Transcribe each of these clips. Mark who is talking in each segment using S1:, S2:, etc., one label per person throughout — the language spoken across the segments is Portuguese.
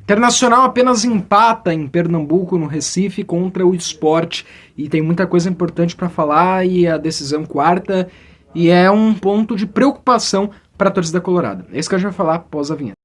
S1: Internacional apenas empata em Pernambuco, no Recife, contra o Sport. E tem muita coisa importante para falar, e a decisão quarta, e é um ponto de preocupação para a torcida colorada. É isso que a gente vai falar após a vinheta.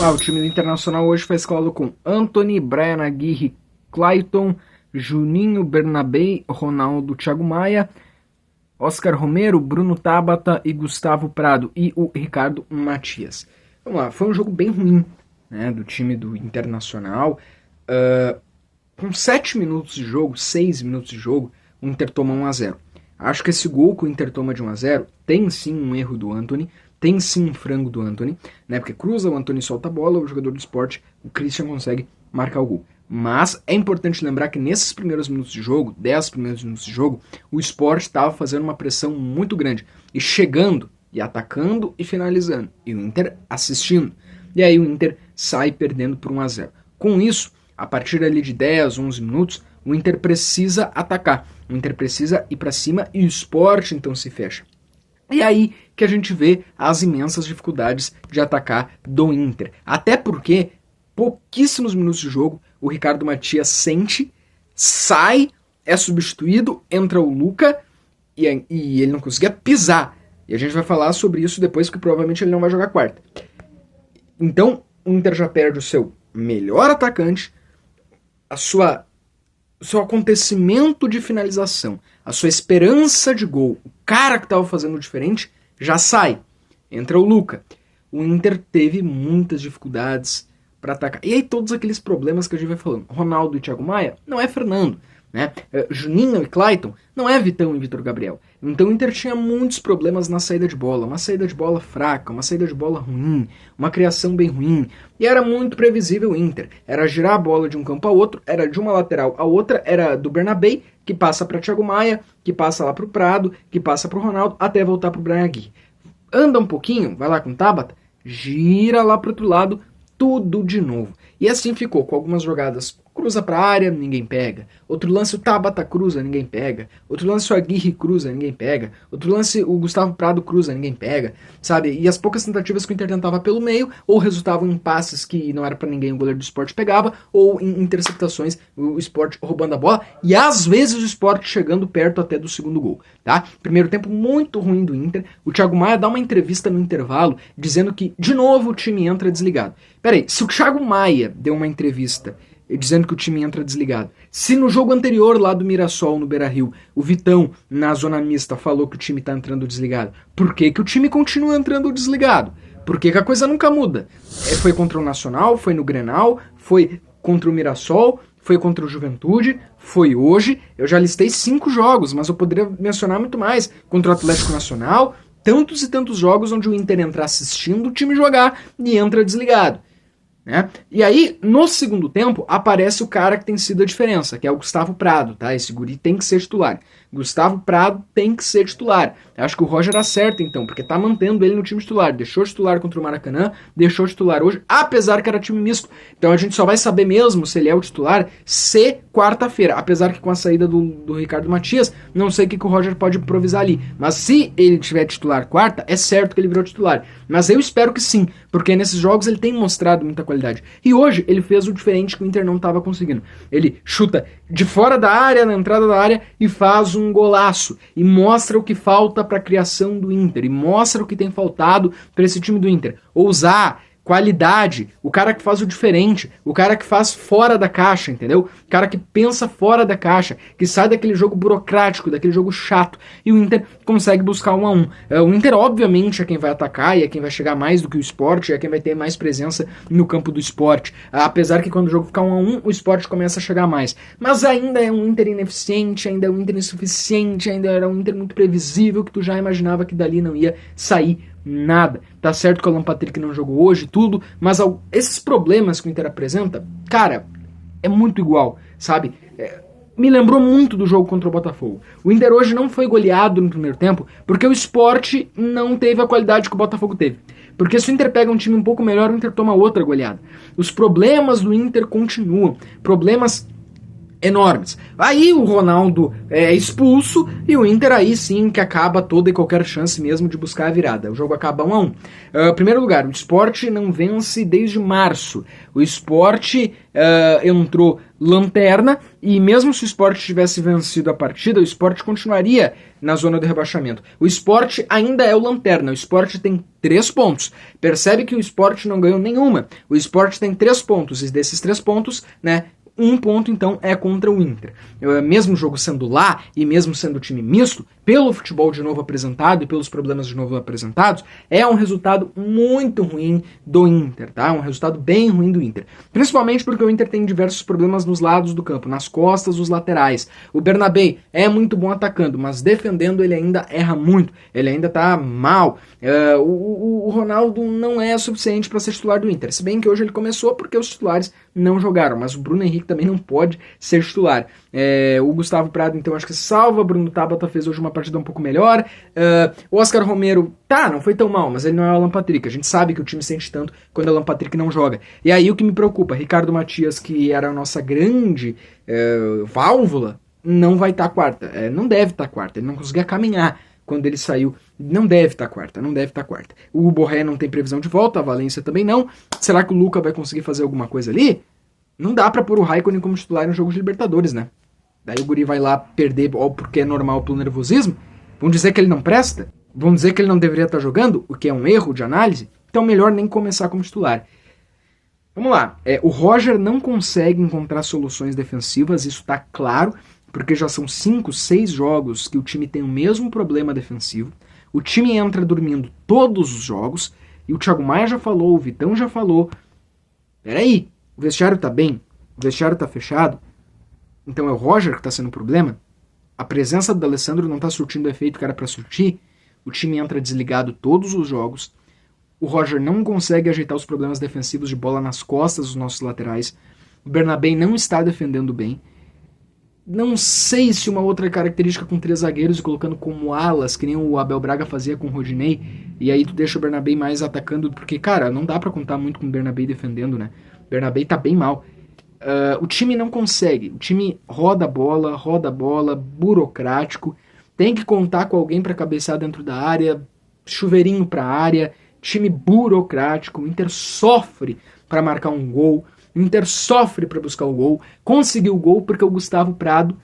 S1: O time do Internacional hoje foi escalado com Antony, Brian Aguirre, Clayton, Juninho, Bernabé, Ronaldo, Thiago Maia, Oscar Romero, Bruno Tabata e Gustavo Prado e o Ricardo Matias. Vamos lá, foi um jogo bem ruim, né, do time do Internacional. Com 7 minutos de jogo, 6 minutos de jogo, o Inter toma 1-0. Acho que esse gol que o Inter toma de 1-0 tem sim um erro do Antony, tem sim um frango do Antony, né, porque cruza, o Antony solta a bola, o jogador do Sport, o Christian consegue marcar o gol. Mas é importante lembrar que nesses primeiros minutos de jogo, 10 primeiros minutos de jogo, o Sport estava fazendo uma pressão muito grande, e chegando, e atacando e finalizando, e o Inter assistindo. E aí o Inter sai perdendo por 1-0. Com isso, a partir ali de 10, 11 minutos, o Inter precisa atacar, o Inter precisa ir para cima e o Sport então se fecha. E aí que a gente vê as imensas dificuldades de atacar do Inter. Até porque, pouquíssimos minutos de jogo, o Ricardo Matias sente, sai, é substituído, entra o Luca e ele não conseguia pisar. E a gente vai falar sobre isso depois, porque provavelmente ele não vai jogar quarta. Então, o Inter já perde o seu melhor atacante, o seu acontecimento de finalização, a sua esperança de gol, o cara que estava fazendo diferente, já sai. Entra o Luca. O Inter teve muitas dificuldades para atacar. E aí todos aqueles problemas que a gente vai falando. Ronaldo e Thiago Maia não é Fernando, né? Juninho e Clayton não é Vitão e Vitor Gabriel. Então o Inter tinha muitos problemas na saída de bola. Uma saída de bola fraca, uma saída de bola ruim, uma criação bem ruim. E era muito previsível o Inter. Era girar a bola de um campo a outro, era de uma lateral a outra, era do Bernabé, que passa para Thiago Maia, que passa lá para o Prado, que passa para o Ronaldo, até voltar para o Brian Aguirre. Anda um pouquinho, vai lá com o Tabata, gira lá para o outro lado, tudo de novo. E assim ficou, com algumas jogadas, cruza para a área, ninguém pega. Outro lance, o Tabata cruza, ninguém pega. Outro lance, o Aguirre cruza, ninguém pega. Outro lance, o Gustavo Prado cruza, ninguém pega. Sabe? E as poucas tentativas que o Inter tentava pelo meio, ou resultavam em passes que não era para ninguém, o goleiro do Sport pegava, ou em interceptações, o Sport roubando a bola, e às vezes o Sport chegando perto até do segundo gol. Tá? Primeiro tempo muito ruim do Inter. O Thiago Maia dá uma entrevista no intervalo, dizendo que, de novo, o time entra desligado. Peraí, se o Thiago Maia deu uma entrevista dizendo que o time entra desligado, se no jogo anterior lá do Mirassol, no Beira-Rio, o Vitão, na zona mista, falou que o time tá entrando desligado, por que que o time continua entrando desligado? Por que que a coisa nunca muda? Foi contra o Nacional, foi no Grenal, foi contra o Mirassol, foi contra o Juventude, foi hoje. Eu já listei 5 jogos, mas eu poderia mencionar muito mais. Contra o Atlético Nacional, tantos e tantos jogos onde o Inter entra assistindo o time jogar e entra desligado. Né? E aí, no segundo tempo, aparece o cara que tem sido a diferença, que é o Gustavo Prado, tá? Esse guri tem que ser titular. Gustavo Prado tem que ser titular. Acho que o Roger acerta, então, porque tá mantendo ele no time titular. Deixou titular contra o Maracanã, deixou titular hoje, apesar que era time misto. Então a gente só vai saber mesmo se ele é o titular se quarta-feira. Apesar que com a saída do Ricardo Matias, não sei o que o Roger pode improvisar ali. Mas se ele tiver titular quarta, é certo que ele virou titular. Mas eu espero que sim, porque nesses jogos ele tem mostrado muita qualidade. E hoje ele fez o diferente que o Inter não estava conseguindo. Ele chuta de fora da área, na entrada da área, e faz um golaço. E mostra o que falta para a criação do Inter. E mostra o que tem faltado para esse time do Inter. Ousar, qualidade, o cara que faz o diferente, o cara que faz fora da caixa, entendeu? O cara que pensa fora da caixa, que sai daquele jogo burocrático, daquele jogo chato, e o Inter consegue buscar 1-1. O Inter, obviamente, é quem vai atacar, e é quem vai chegar mais do que o Sport, e é quem vai ter mais presença no campo do Sport. Apesar que quando o jogo ficar 1-1, o Sport começa a chegar mais. Mas ainda é um Inter ineficiente, ainda é um Inter insuficiente, ainda era um Inter muito previsível, que tu já imaginava que dali não ia sair nada. Tá certo que o Alan Patrick não jogou hoje, tudo, mas esses problemas que o Inter apresenta, cara, é muito igual, sabe? Me lembrou muito do jogo contra o Botafogo. O Inter hoje não foi goleado no primeiro tempo porque o Sport não teve a qualidade que o Botafogo teve. Porque se o Inter pega um time um pouco melhor, o Inter toma outra goleada. Os problemas do Inter continuam. Problemas enormes. Aí o Ronaldo é expulso e o Inter aí sim que acaba toda e qualquer chance mesmo de buscar a virada. O jogo acaba 1-1. Primeiro lugar, o Sport não vence desde março. O Sport entrou lanterna e mesmo se o Sport tivesse vencido a partida, o Sport continuaria na zona do rebaixamento. O Sport ainda é o lanterna. O Sport tem 3 pontos. Percebe que o Sport não ganhou nenhuma. O Sport tem 3 pontos e desses 3 pontos, né, 1 ponto, então, é contra o Inter. Mesmo o jogo sendo lá, e mesmo sendo time misto, pelo futebol de novo apresentado e pelos problemas de novo apresentados, é um resultado muito ruim do Inter, tá? Um resultado bem ruim do Inter. Principalmente porque o Inter tem diversos problemas nos lados do campo, nas costas, os laterais. O Bernabé é muito bom atacando, mas defendendo ele ainda erra muito, ele ainda tá mal. O Ronaldo não é suficiente para ser titular do Inter, se bem que hoje ele começou porque os titulares não jogaram, mas o Bruno Henrique também não pode ser titular. O Gustavo Prado, então, acho que se salva. Bruno Tabata fez hoje uma partida um pouco melhor. O Oscar Romero, não foi tão mal, mas ele não é o Alan Patrick. A gente sabe que o time sente tanto quando o Alan Patrick não joga. E aí o que me preocupa, Ricardo Matias, que era a nossa grande válvula, não vai estar quarta. Não deve estar quarta, ele não conseguia caminhar quando ele saiu. Não deve estar quarta. O Borré não tem previsão de volta, a Valência também não. Será que o Luca vai conseguir fazer alguma coisa ali? Não dá pra pôr o Raikkonen como titular no jogo de Libertadores, né? Daí o guri vai lá perder, porque é normal pelo nervosismo. Vão dizer que ele não presta? Vão dizer que ele não deveria estar jogando? O que é um erro de análise? Então melhor nem começar como titular. Vamos lá. O Roger não consegue encontrar soluções defensivas, isso tá claro, porque já são 5, 6 jogos que o time tem o mesmo problema defensivo. O time entra dormindo todos os jogos, e o Thiago Maia já falou, o Vitão já falou. Peraí, o vestiário tá bem? O vestiário tá fechado? Então é o Roger que tá sendo o problema? A presença do D'Alessandro não tá surtindo o efeito que era pra surtir? O time entra desligado todos os jogos. O Roger não consegue ajeitar os problemas defensivos de bola nas costas dos nossos laterais. O Bernabé não está defendendo bem. Não sei se uma outra característica com 3 zagueiros e colocando como alas, que nem o Abel Braga fazia com o Rodinei, e aí tu deixa o Bernabé mais atacando, porque, cara, não dá pra contar muito com o Bernabé defendendo, né? O Bernabé tá bem mal. O time não consegue. O time roda a bola, burocrático. Tem que contar com alguém pra cabecear dentro da área, chuveirinho pra área, time burocrático. O Inter sofre pra marcar um gol. O Inter sofre para buscar o gol, conseguiu o gol porque o Gustavo Prado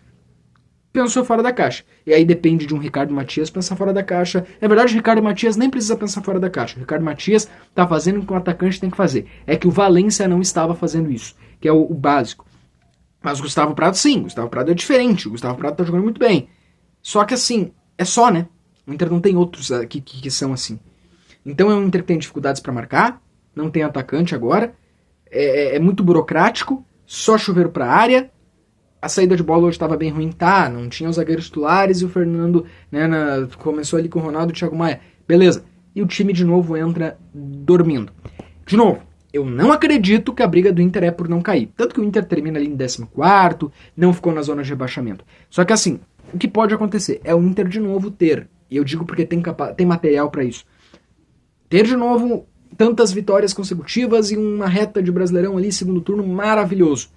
S1: pensou fora da caixa. E aí depende de um Ricardo Matias pensar fora da caixa. Na verdade, o Ricardo Matias nem precisa pensar fora da caixa. O Ricardo Matias tá fazendo o que o atacante tem que fazer. É que o Valência não estava fazendo isso, que é o básico. Mas o Gustavo Prado sim, o Gustavo Prado é diferente. O Gustavo Prado tá jogando muito bem. Só que assim, é só, né? O Inter não tem outros que são assim. Então é um Inter que tem dificuldades para marcar, não tem atacante agora. É muito burocrático, só chuveiro pra área. A saída de bola hoje estava bem ruim, não tinha os zagueiros titulares e o Fernando, né, começou ali com o Ronaldo e o Thiago Maia. Beleza. E o time de novo entra dormindo. De novo, eu não acredito que a briga do Inter é por não cair. Tanto que o Inter termina ali em 14º, não ficou na zona de rebaixamento. Só que assim, o que pode acontecer é o Inter de novo ter, e eu digo porque tem material para isso, ter de novo tantas vitórias consecutivas e uma reta de Brasileirão ali, segundo turno, maravilhoso.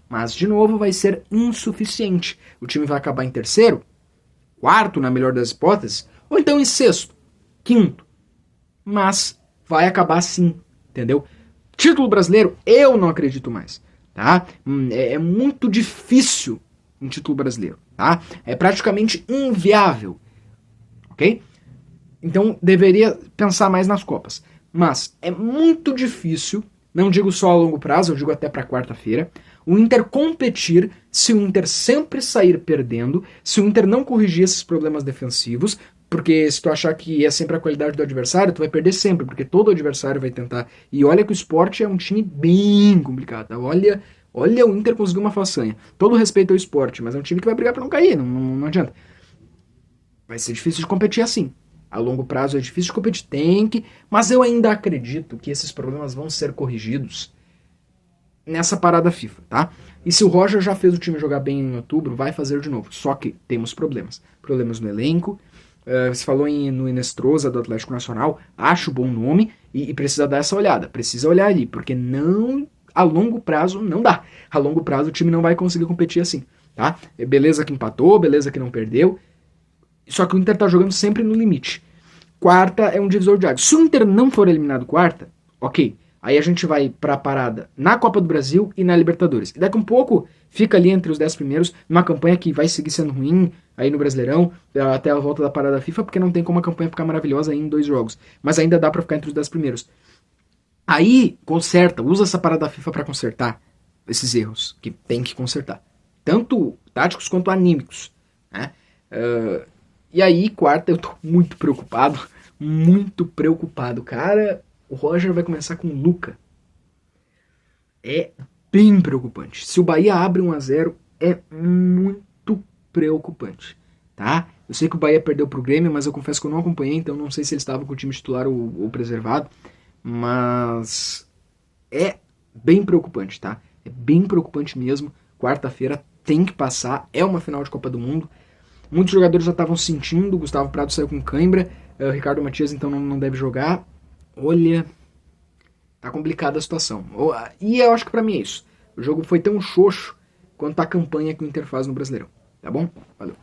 S1: Mas, de novo, vai ser insuficiente. O time vai acabar em 3º, 4º, na melhor das hipóteses, ou então em 6º, 5º. Mas vai acabar sim, entendeu? Título brasileiro, eu não acredito mais, tá? É muito difícil um título brasileiro, tá? É praticamente inviável, ok? Então, deveria pensar mais nas Copas. Mas é muito difícil, não digo só a longo prazo, eu digo até para quarta-feira, o Inter competir se o Inter sempre sair perdendo, se o Inter não corrigir esses problemas defensivos, porque se tu achar que é sempre a qualidade do adversário, tu vai perder sempre, porque todo adversário vai tentar. E olha que o Sport é um time bem complicado, tá? Olha o Inter conseguiu uma façanha. Todo respeito ao Sport, mas é um time que vai brigar para não cair, não adianta. Vai ser difícil de competir assim. A longo prazo é difícil de competir, mas eu ainda acredito que esses problemas vão ser corrigidos nessa parada FIFA, tá? E se o Roger já fez o time jogar bem em outubro, vai fazer de novo. Só que temos problemas. Problemas no elenco. Você falou no Inestrosa do Atlético Nacional, acho bom nome e precisa dar essa olhada. Precisa olhar ali, porque a longo prazo não dá. A longo prazo o time não vai conseguir competir assim. tá? É beleza que empatou, beleza que não perdeu, só que o Inter tá jogando sempre no limite. Quarta é um divisor de águas. Se o Inter não for eliminado quarta, ok. Aí a gente vai pra parada na Copa do Brasil e na Libertadores. E daqui a um pouco fica ali entre os 10 primeiros, numa campanha que vai seguir sendo ruim aí no Brasileirão, até a volta da parada FIFA, porque não tem como a campanha ficar maravilhosa aí em 2 jogos. Mas ainda dá pra ficar entre os 10 primeiros. Aí, conserta, usa essa parada FIFA pra consertar esses erros que tem que consertar. Tanto táticos quanto anímicos, né? E aí, quarta, eu tô muito preocupado. Muito preocupado. Cara, o Roger vai começar com o Luca. É bem preocupante. Se o Bahia abre 1-0, é muito preocupante, tá? Eu sei que o Bahia perdeu pro Grêmio, mas eu confesso que eu não acompanhei, então não sei se ele estava com o time titular ou preservado. Mas é bem preocupante, tá? É bem preocupante mesmo. Quarta-feira tem que passar. É uma final de Copa do Mundo. Muitos jogadores já estavam sentindo. O Gustavo Prado saiu com cãibra. O Ricardo Matias então não deve jogar. Olha, tá complicada a situação. E eu acho que pra mim é isso. O jogo foi tão xoxo quanto a campanha que o Inter faz no Brasileirão. Tá bom? Valeu.